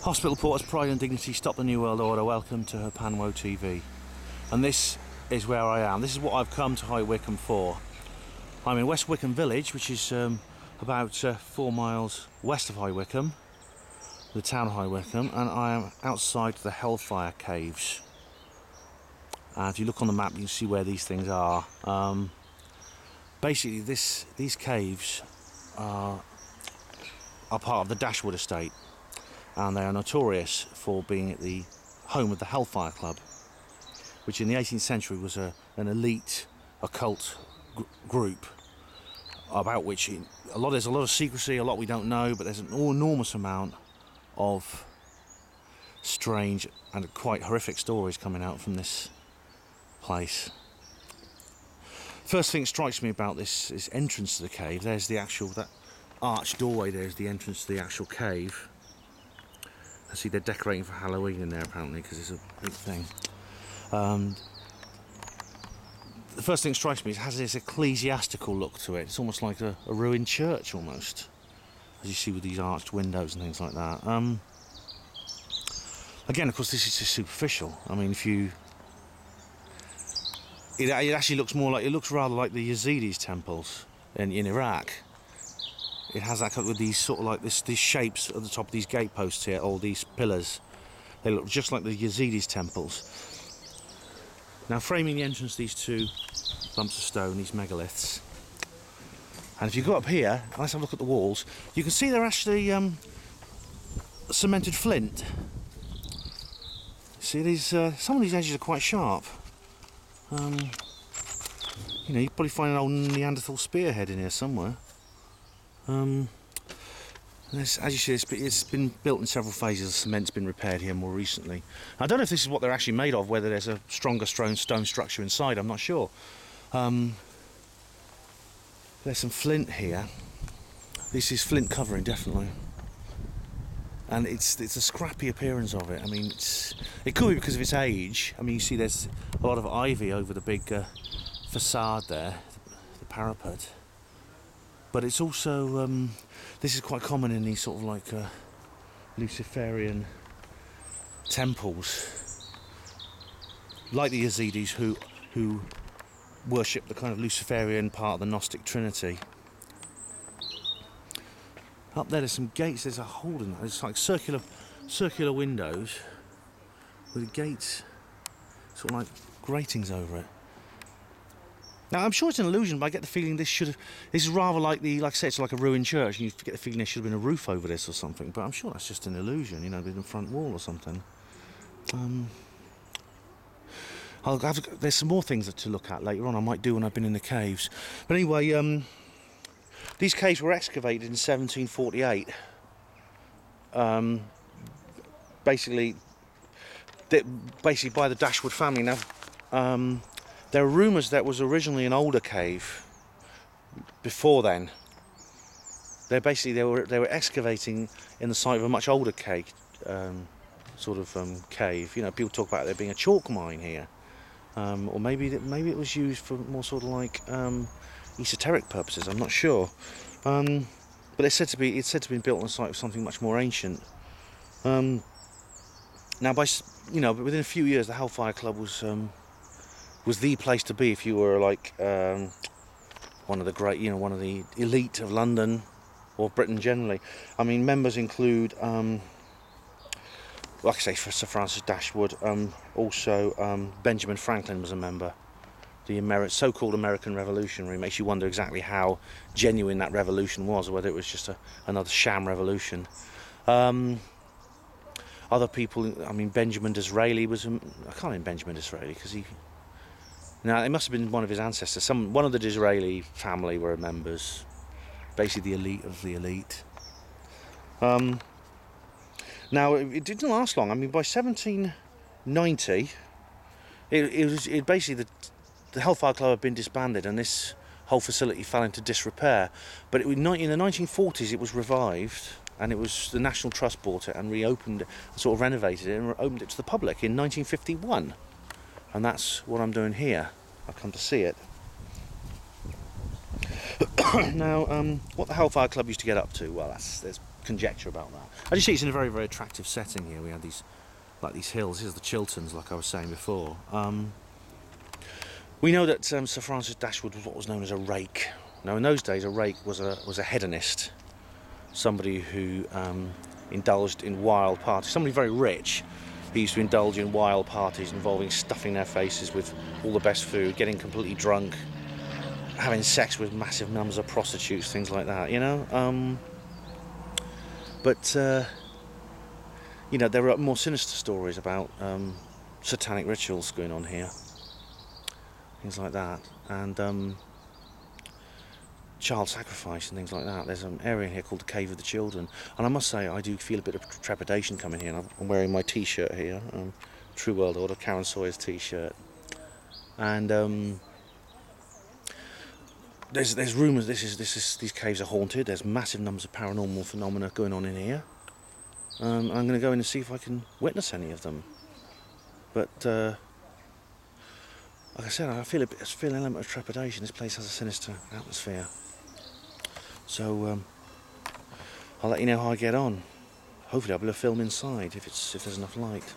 Hospital Porters, Pride and Dignity, Stop the New World Order, welcome to HPANWO TV. And this is where I am. This is what I've come to High Wycombe for. I'm in West Wycombe village, which is about 4 miles west of High Wycombe, the town of High Wycombe, and I am outside the Hellfire Caves. And if you look on the map, you can see where these things are. Basically, these caves are part of the Dashwood estate, and they are notorious for being at the home of the Hellfire Club, which in the 18th century was an elite occult group, about which there's a lot of secrecy, a lot we don't know, but there's an enormous amount of strange and quite horrific stories coming out from this place. First thing that strikes me about this entrance to the cave, there's that arched doorway, there's the entrance to the actual cave. I see they're decorating for Halloween in there apparently, because it's a big thing. The first thing that strikes me is it has this ecclesiastical look to it. It's almost like a ruined church almost, as you see with these arched windows and things like that. Again, of course, this is just superficial. I mean, it actually looks rather like the Yazidis' temples in Iraq. It has that with these sort of like these shapes at the top of these gateposts here, all these pillars. They look just like the Yazidis' temples. Now, framing the entrance, these two lumps of stone, these megaliths. And if you go up here, let's have a look at the walls. You can see they're actually cemented flint. See, these some of these edges are quite sharp. You know, you probably find an old Neanderthal spearhead in here somewhere. As you see, it's been built in several phases. The cement's been repaired here more recently. I don't know if this is what they're actually made of, whether there's a stronger stone structure inside, I'm not sure. There's some flint here. This is flint covering, definitely. And it's a scrappy appearance of it. I mean, it could be because of its age. I mean, you see there's a lot of ivy over the big facade there, the parapet. But it's also, this is quite common in these sort of like Luciferian temples, like the Yazidis who worship the kind of Luciferian part of the Gnostic Trinity. Up there, there's some gates. There's a hole in there. It's like circular windows with gates, sort of like gratings over it. Now, I'm sure it's an illusion, but I get the feeling this is rather like like I say, it's like a ruined church, and you get the feeling there should have been a roof over this or something, but I'm sure that's just an illusion, you know, with the front wall or something. There's some more things to look at later on, I might do when I've been in the caves. But anyway, these caves were excavated in 1748. Basically by the Dashwood family. Now, there are rumours that was originally an older cave before then. They were excavating in the site of a much older cave, cave. You know, people talk about there being a chalk mine here, or maybe it was used for more sort of like esoteric purposes. I'm not sure, but it's said to be built on the site of something much more ancient. Now, within a few years, the Hellfire Club was the place to be if you were like one of the elite of London or Britain generally. I mean, members include, like I say, Sir Francis Dashwood. Also, Benjamin Franklin was a member. The so-called American Revolutionary. Makes you wonder exactly how genuine that revolution was, or whether it was just another sham revolution. Other people, I mean, Benjamin Disraeli was. I can't name Benjamin Disraeli because he. Now, it must have been one of his ancestors. One of the Disraeli family were members, basically the elite of the elite. Now, it didn't last long. I mean, by 1790, it basically the Hellfire Club had been disbanded, and this whole facility fell into disrepair. But in the 1940s, it was revived, and it was the National Trust bought it and reopened it, sort of renovated it, and opened it to the public in 1951. And that's what I'm doing here. I've come to see it. Now, what the Hellfire Club used to get up to, well, there's conjecture about that. As you see, it's in a very, very attractive setting here. We have these, like these hills. Here's the Chilterns, like I was saying before. We know that Sir Francis Dashwood was what was known as a rake. Now, in those days, a rake was a hedonist, somebody who indulged in wild parties. Somebody very rich. He used to indulge in wild parties involving stuffing their faces with all the best food, getting completely drunk, having sex with massive numbers of prostitutes, things like that, you know. But you know, there are more sinister stories about satanic rituals going on here, things like that, and child sacrifice and things like that. There's an area here called the Cave of the Children, and I must say I do feel a bit of trepidation coming here. And I'm wearing my T-shirt here, True World Order, Karen Sawyer's T-shirt, and there's rumours these caves are haunted. There's massive numbers of paranormal phenomena going on in here. I'm going to go in and see if I can witness any of them. But like I said, I feel an element of trepidation. This place has a sinister atmosphere. So I'll let you know how I get on. Hopefully I'll be able to film inside if there's enough light.